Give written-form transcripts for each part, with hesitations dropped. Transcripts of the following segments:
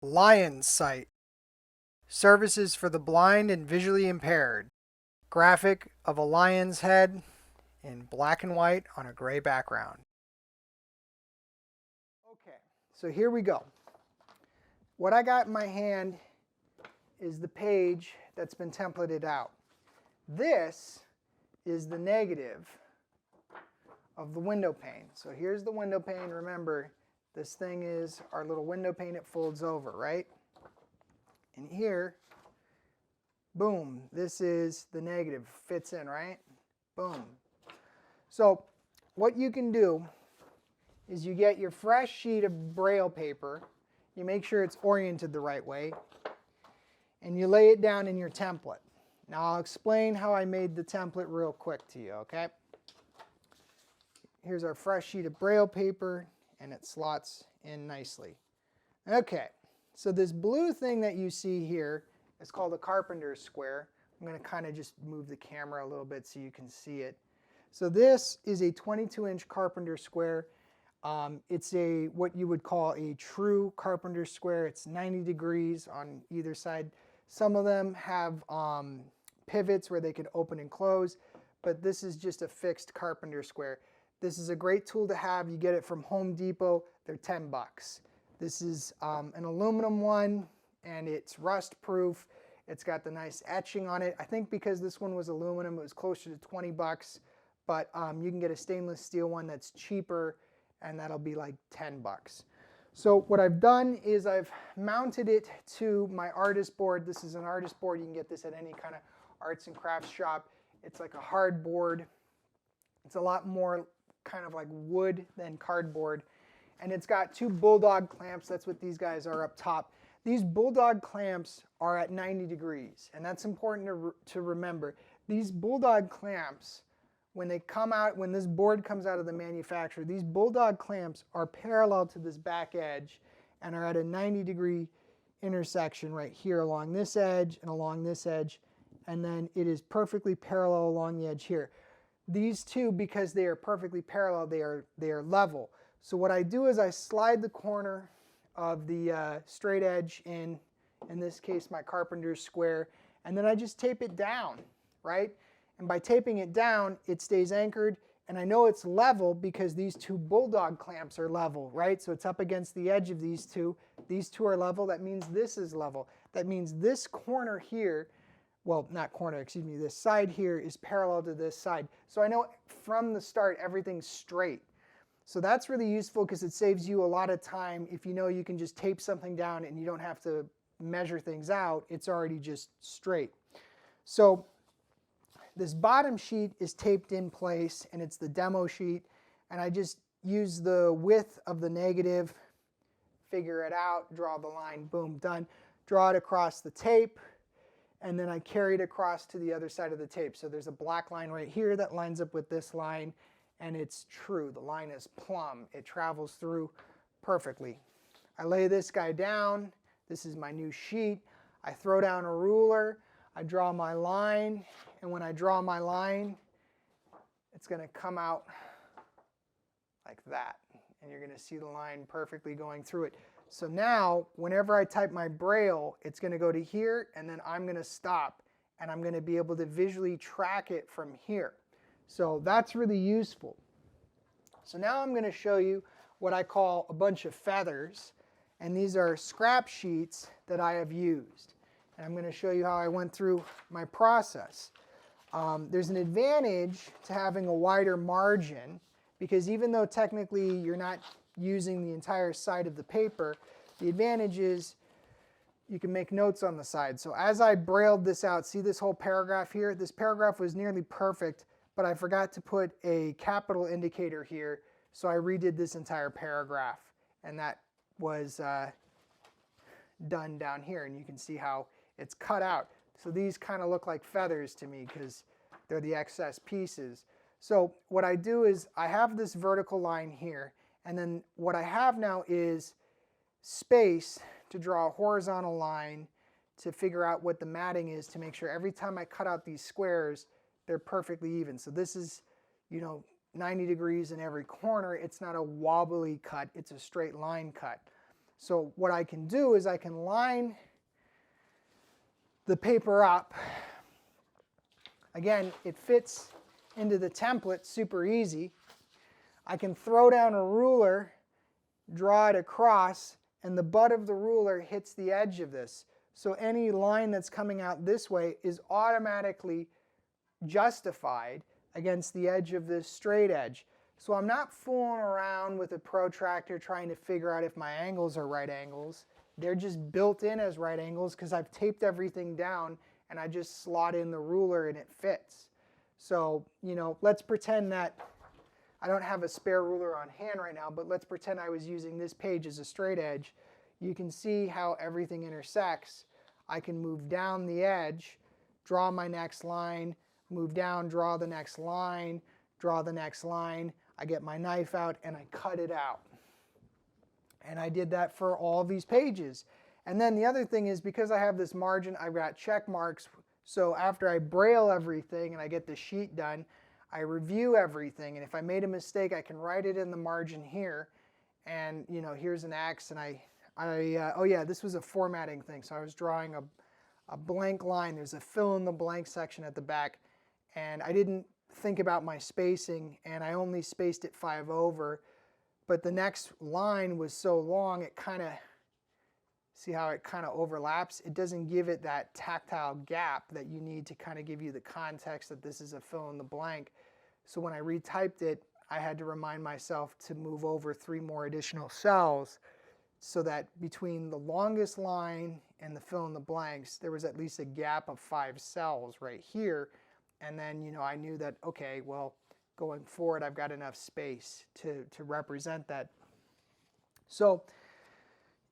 Lyons site. Services for the blind and visually impaired. Graphic of a lion's head in black and white on a gray background. Okay, so here we go. What I got in my hand is the page that's been templated out. This is the negative of the window pane. So here's the window pane. Remember, this thing is our little window pane. It folds over, right? And here, boom, this is the negative. Fits in, right? Boom. So what you can do is you get your fresh sheet of Braille paper. You make sure it's oriented the right way. And you lay it down in your template. Now I'll explain how I made the template real quick to you, okay? Here's our fresh sheet of Braille paper, and it slots in nicely. Okay, so this blue thing that you see here is called a carpenter's square. I'm going to kind of just move the camera a little bit so you can see it. So this is a 22-inch carpenter's square. It's what you would call a true carpenter's square. It's 90 degrees on either side. Some of them have pivots where they can open and close, but this is just a fixed carpenter's square. This is a great tool to have. You get it from Home Depot. They're 10 bucks. This is an aluminum one, and it's rust proof. It's got the nice etching on it. I think because this one was aluminum, it was closer to 20 bucks, but you can get a stainless steel one that's cheaper, and that'll be like 10 bucks. So what I've done is I've mounted it to my artist board. This is an artist board. You can get this at any kind of arts and crafts shop. It's like a hard board. It's a lot more kind of like wood than cardboard. And it's got two bulldog clamps. That's what these guys are up top. These bulldog clamps are at 90 degrees. And that's important to remember. These bulldog clamps, when they come out, when this board comes out of the manufacturer, these bulldog clamps are parallel to this back edge and are at a 90-degree intersection right here along this edge and along this edge. And then it is perfectly parallel along the edge here. These two, because they are perfectly parallel, they are level. So what I do is I slide the corner of the straight edge in this case my carpenter's square, and then I just tape it down, right? And by taping it down, it stays anchored, and I know it's level because these two bulldog clamps are level, right? So it's up against the edge of these two. These two are level. That means this is level. That means this corner here, well, not corner, excuse me, this side here is parallel to this side. So I know from the start everything's straight. So that's really useful because it saves you a lot of time. If you know you can just tape something down and you don't have to measure things out, it's already just straight. So this bottom sheet is taped in place, and it's the demo sheet, and I just use the width of the negative, figure it out, draw the line, boom, done. Draw it across the tape, and then I carry it across to the other side of the tape. So there's a black line right here that lines up with this line, and it's true. The line is plumb. It travels through perfectly. I lay this guy down. This is my new sheet. I throw down a ruler. I draw my line, and when I draw my line, it's going to come out like that, and you're going to see the line perfectly going through it. So now, whenever I type my Braille, it's going to go to here, and then I'm going to stop, and I'm going to be able to visually track it from here. So that's really useful. So now I'm going to show you what I call a bunch of feathers, and these are scrap sheets that I have used. And I'm going to show you how I went through my process. There's an advantage to having a wider margin because even though technically you're not using the entire side of the paper, the advantage is you can make notes on the side. So as I brailled this out, see this whole paragraph here? This paragraph was nearly perfect, but I forgot to put a capital indicator here, so I redid this entire paragraph, and that was done down here, and you can see how it's cut out. So these kind of look like feathers to me because they're the excess pieces. So what I do is I have this vertical line here, and then what I have now is space to draw a horizontal line to figure out what the matting is to make sure every time I cut out these squares, they're perfectly even. So this is, 90 degrees in every corner. It's not a wobbly cut, it's a straight line cut. So what I can do is I can line the paper up. Again, it fits into the template super easy. I can throw down a ruler, draw it across, and the butt of the ruler hits the edge of this. So any line that's coming out this way is automatically justified against the edge of this straight edge. So I'm not fooling around with a protractor trying to figure out if my angles are right angles. They're just built in as right angles because I've taped everything down and I just slot in the ruler and it fits. So, you know, let's pretend that I don't have a spare ruler on hand right now, but let's pretend I was using this page as a straight edge. You can see how everything intersects. I can move down the edge, draw my next line, move down, draw the next line, draw the next line. I get my knife out and I cut it out. And I did that for all these pages. And then the other thing is, because I have this margin, I've got check marks. So after I braille everything and I get the sheet done, I review everything. And if I made a mistake, I can write it in the margin here. And, you know, here's an X. And oh yeah, this was a formatting thing. So I was drawing a blank line. There's a fill in the blank section at the back. And I didn't think about my spacing, and I only spaced it 5 over, but the next line was so long it kind of, see how it kind of overlaps? It doesn't give it that tactile gap that you need to kind of give you the context that this is a fill in the blank. So when I retyped it, I had to remind myself to move over 3 more additional cells so that between the longest line and the fill in the blanks, there was at least a gap of 5 cells right here. And then, you know, I knew that, okay, well, going forward, I've got enough space to represent that. So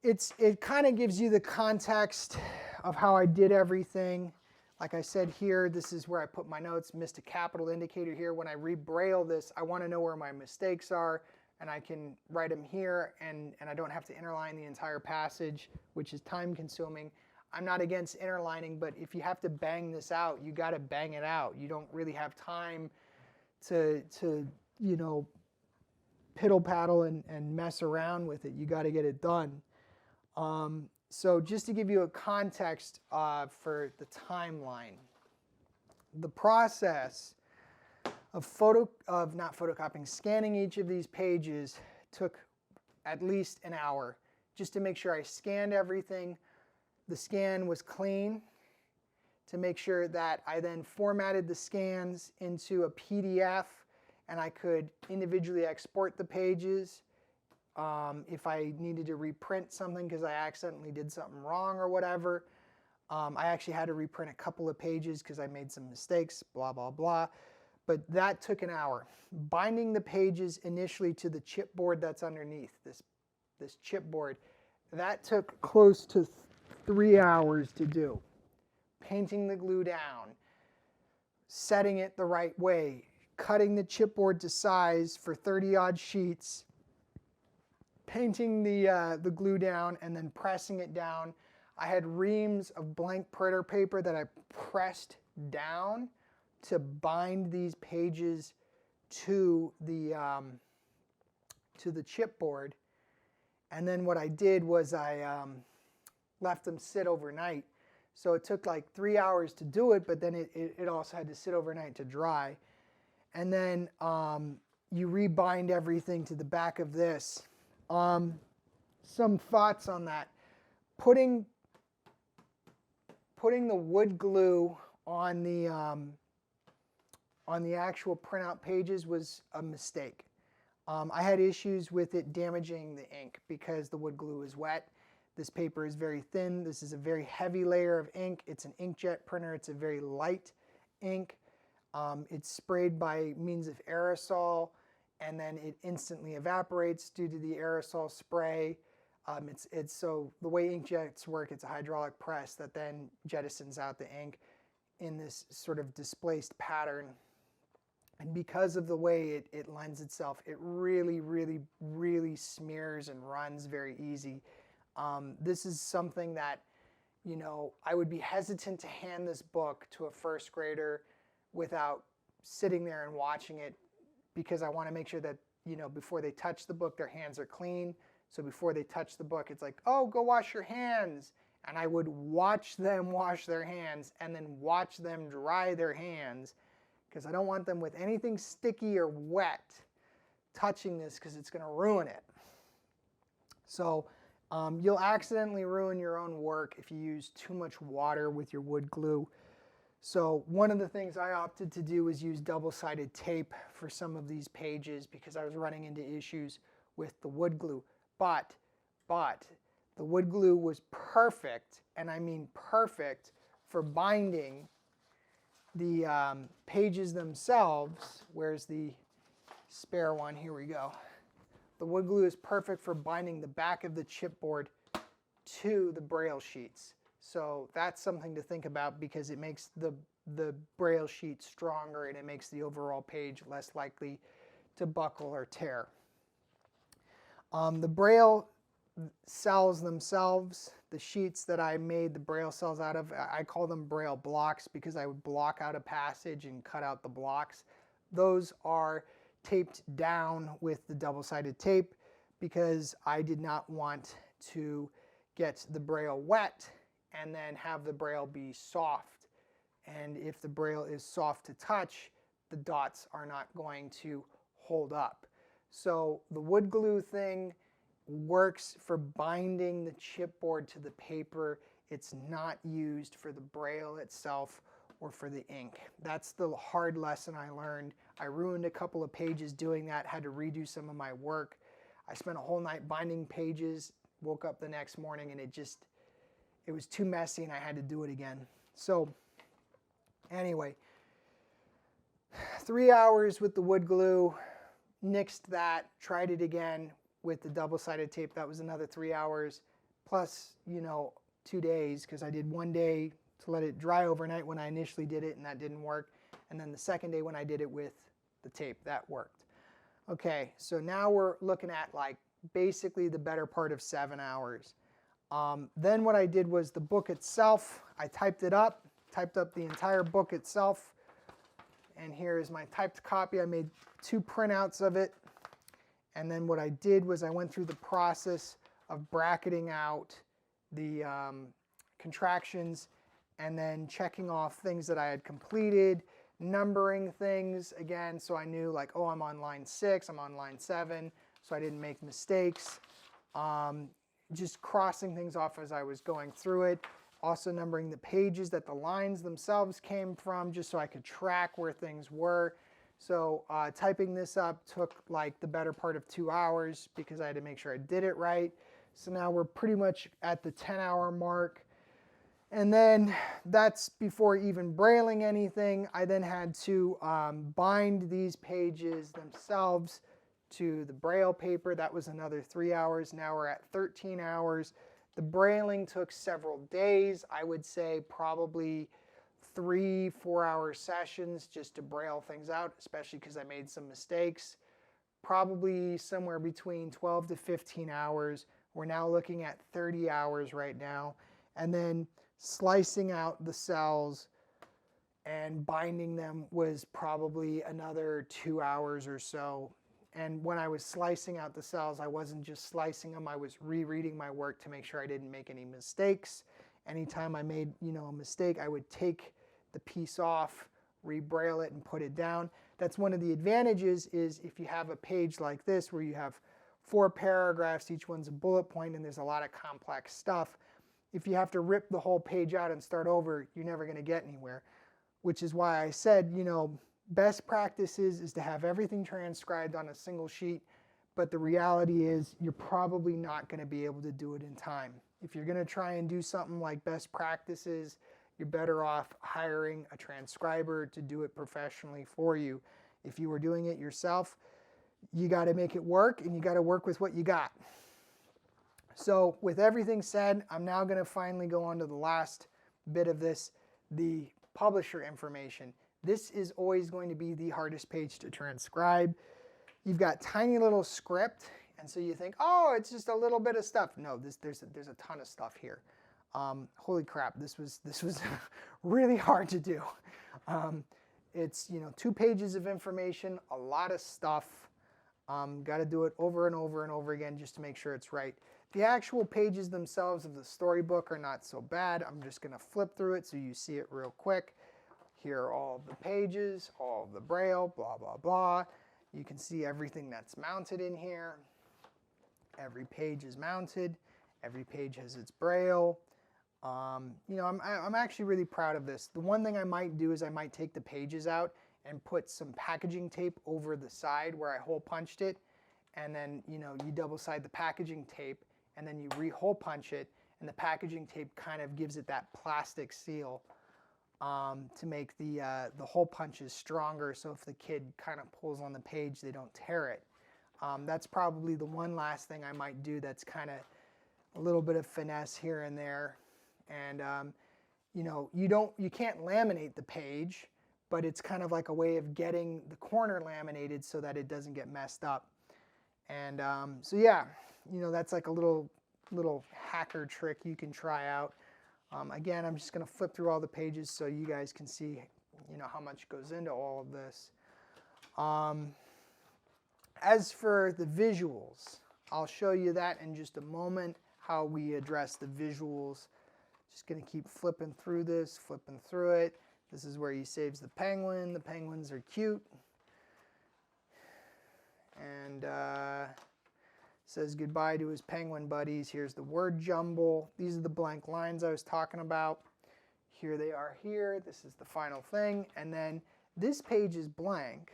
it kind of gives you the context of how I did everything. Like I said here, this is where I put my notes, missed a capital indicator here. When I re-braille this, I want to know where my mistakes are, and I can write them here, and I don't have to interline the entire passage, which is time consuming. I'm not against interlining, but if you have to bang this out, you got to bang it out. You don't really have time to you know, piddle paddle and mess around with it. You got to get it done. So just to give you a context for the timeline, the process of scanning each of these pages took at least an hour just to make sure I scanned everything. The scan was clean, to make sure that I then formatted the scans into a PDF and I could individually export the pages. If I needed to reprint something because I accidentally did something wrong or whatever, I actually had to reprint a couple of pages because I made some mistakes, blah, blah, blah. But that took an hour. Binding the pages initially to the chipboard that's underneath, this chipboard, that took close to 3 hours to do. Painting the glue down, setting it the right way, cutting the chipboard to size for 30-odd sheets, painting the glue down, and then pressing it down. I had reams of blank printer paper that I pressed down to bind these pages to the chipboard. And then what I did was I left them sit overnight. So it took like 3 hours to do it, but then it also had to sit overnight to dry. And then you rebind everything to the back of this. Some thoughts on that. Putting the wood glue on the actual printout pages was a mistake. I had issues with it damaging the ink because the wood glue is wet. This paper is very thin. This is a very heavy layer of ink. It's an inkjet printer. It's a very light ink. It's sprayed by means of aerosol, and then it instantly evaporates due to the aerosol spray. So the way inkjets work, it's a hydraulic press that then jettisons out the ink in this sort of displaced pattern. And because of the way it lends itself, it really, really, really smears and runs very easy. This is something that, you know, I would be hesitant to hand this book to a first grader without sitting there and watching it, because I want to make sure that, you know, before they touch the book, their hands are clean. So before they touch the book, it's like, oh, go wash your hands. And I would watch them wash their hands and then watch them dry their hands, because I don't want them with anything sticky or wet touching this, because it's going to ruin it. So you'll accidentally ruin your own work if you use too much water with your wood glue. So one of the things I opted to do is use double-sided tape for some of these pages, because I was running into issues with the wood glue. But the wood glue was perfect, and I mean perfect, for binding the pages themselves. Where's the spare one? Here we go. The wood glue is perfect for binding the back of the chipboard to the Braille sheets. So that's something to think about, because it makes the Braille sheet stronger, and it makes the overall page less likely to buckle or tear. The Braille cells themselves, the sheets that I made the Braille cells out of, I call them Braille blocks, because I would block out a passage and cut out the blocks. Those are taped down with the double-sided tape, because I did not want to get the Braille wet and then have the Braille be soft. And if the Braille is soft to touch, the dots are not going to hold up. So the wood glue thing works for binding the chipboard to the paper. It's not used for the Braille itself or for the ink. That's the hard lesson I learned. I ruined a couple of pages doing that, had to redo some of my work. I spent a whole night binding pages, woke up the next morning, and it was too messy, and I had to do it again. So anyway, 3 hours with the wood glue, nixed that, tried it again with the double-sided tape. That was another 3 hours, plus 2 days, because I did 1 day to let it dry overnight when I initially did it, and that didn't work. And then the second day when I did it with the tape, that worked. Okay, so now we're looking at like basically the better part of 7 hours. Then what I did was the book itself, I typed up the entire book itself. And here is my typed copy. I made 2 printouts of it. And then what I did was I went through the process of bracketing out the contractions, and then checking off things that I had completed, numbering things again, so I knew like, oh, I'm on line 6, I'm on line 7, so I didn't make mistakes. Just crossing things off as I was going through it. Also numbering the pages that the lines themselves came from, just so I could track where things were. So typing this up took like the better part of 2 hours, because I had to make sure I did it right. So now we're pretty much at the 10-hour mark. And then that's before even brailing anything. I then had to bind these pages themselves to the Braille paper. That was another 3 hours. Now we're at 13 hours. The brailing took several days. I would say probably 3-4 hour sessions just to braille things out, especially because I made some mistakes. Probably somewhere between 12 to 15 hours. We're now looking at 30 hours right now. And then slicing out the cells and binding them was probably another 2 hours or so. And when I was slicing out the cells, I wasn't just slicing them, I was rereading my work to make sure I didn't make any mistakes. Anytime I made a mistake, I would take the piece off, re-braille it, and put it down. That's one of the advantages, is if you have a page like this where you have 4 paragraphs, each one's a bullet point, and there's a lot of complex stuff. If you have to rip the whole page out and start over, you're never going to get anywhere. Which is why I said, best practices is to have everything transcribed on a single sheet, but the reality is you're probably not going to be able to do it in time. If you're going to try and do something like best practices, you're better off hiring a transcriber to do it professionally for you. If you were doing it yourself, you got to make it work, and you got to work with what you got. So with everything said, I'm now going to finally go on to the last bit of this, the publisher information. This is always going to be the hardest page to transcribe. You've got tiny little script, and so you think, oh, it's just a little bit of stuff. No, there's a ton of stuff here. Holy crap, this was really hard to do. It's 2 pages of information, a lot of stuff. Got to do it over and over and over again just to make sure it's right. The actual pages themselves of the storybook are not so bad. I'm just going to flip through it so you see it real quick. Here are all of the pages, all of the Braille, blah, blah, blah. You can see everything that's mounted in here. Every page is mounted. Every page has its Braille. You know, I'm actually really proud of this. The one thing I might do is I might take the pages out and put some packaging tape over the side where I hole punched it, and then, you know, you double side the packaging tape and then you re-hole punch it, and the packaging tape kind of gives it that plastic seal to make the hole punches stronger, so if the kid kind of pulls on the page they don't tear it. That's probably the one last thing I might do that's kind of a little bit of finesse here and there. And you know, you can't laminate the page, but it's kind of like a way of getting the corner laminated so that it doesn't get messed up. And so yeah, you know, that's like a little hacker trick you can try out. Again, I'm just going to flip through all the pages so you guys can see, you know, how much goes into all of this. As for the visuals, I'll show you that in just a moment, how we address the visuals. Just going to keep flipping through this, flipping through it. This is where he saves the penguin. The penguins are cute. And says goodbye to his penguin buddies. Here's the word jumble. These are the blank lines I was talking about. Here they are here. This is the final thing. And then this page is blank.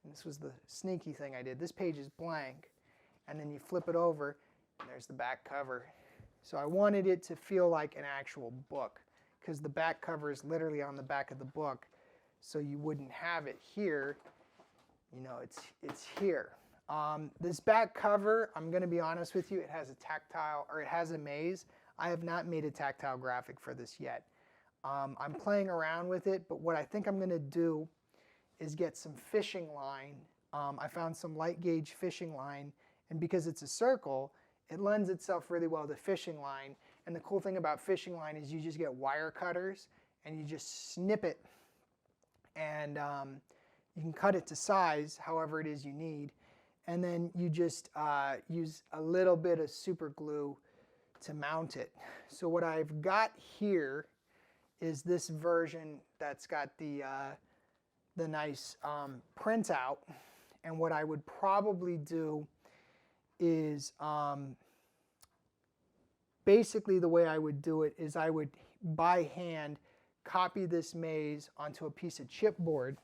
And this was the sneaky thing I did. This page is blank. And then you flip it over, and there's the back cover. So I wanted it to feel like an actual book, because the back cover is literally on the back of the book. So you wouldn't have it here. You know, it's here. This back cover, I'm going to be honest with you, it has a tactile, or it has a maze. I have not made a tactile graphic for this yet. I'm playing around with it, but what I think I'm going to do is get some fishing line. I found some light gauge fishing line, and because it's a circle, it lends itself really well to fishing line. And the cool thing about fishing line is you just get wire cutters and you just snip it, and you can cut it to size however it is you need. And then you just use a little bit of super glue to mount it. So what I've got here is this version that's got the nice printout. And what I would probably do is basically the way I would do it is I would by hand copy this maze onto a piece of chipboard,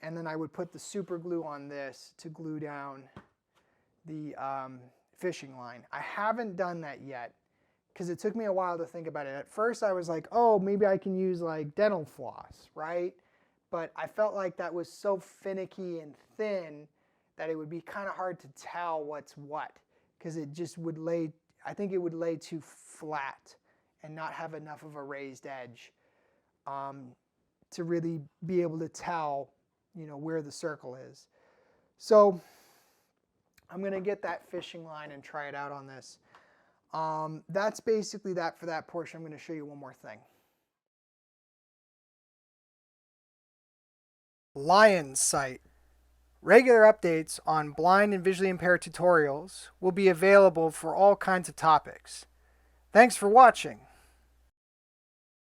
and then I would put the super glue on this to glue down the fishing line. I haven't done that yet because it took me a while to think about it. At first I was like, oh, maybe I can use like dental floss, right? But I felt like that was so finicky and thin that it would be kind of hard to tell what's what, because it just would lay, I think it would lay too flat and not have enough of a raised edge to really be able to tell, you know, where the circle is. So I'm going to get that fishing line and try it out on this. That's basically that for that portion. I'm going to show you one more thing. Lyons site. Regular updates on blind and visually impaired tutorials will be available for all kinds of topics. Thanks for watching.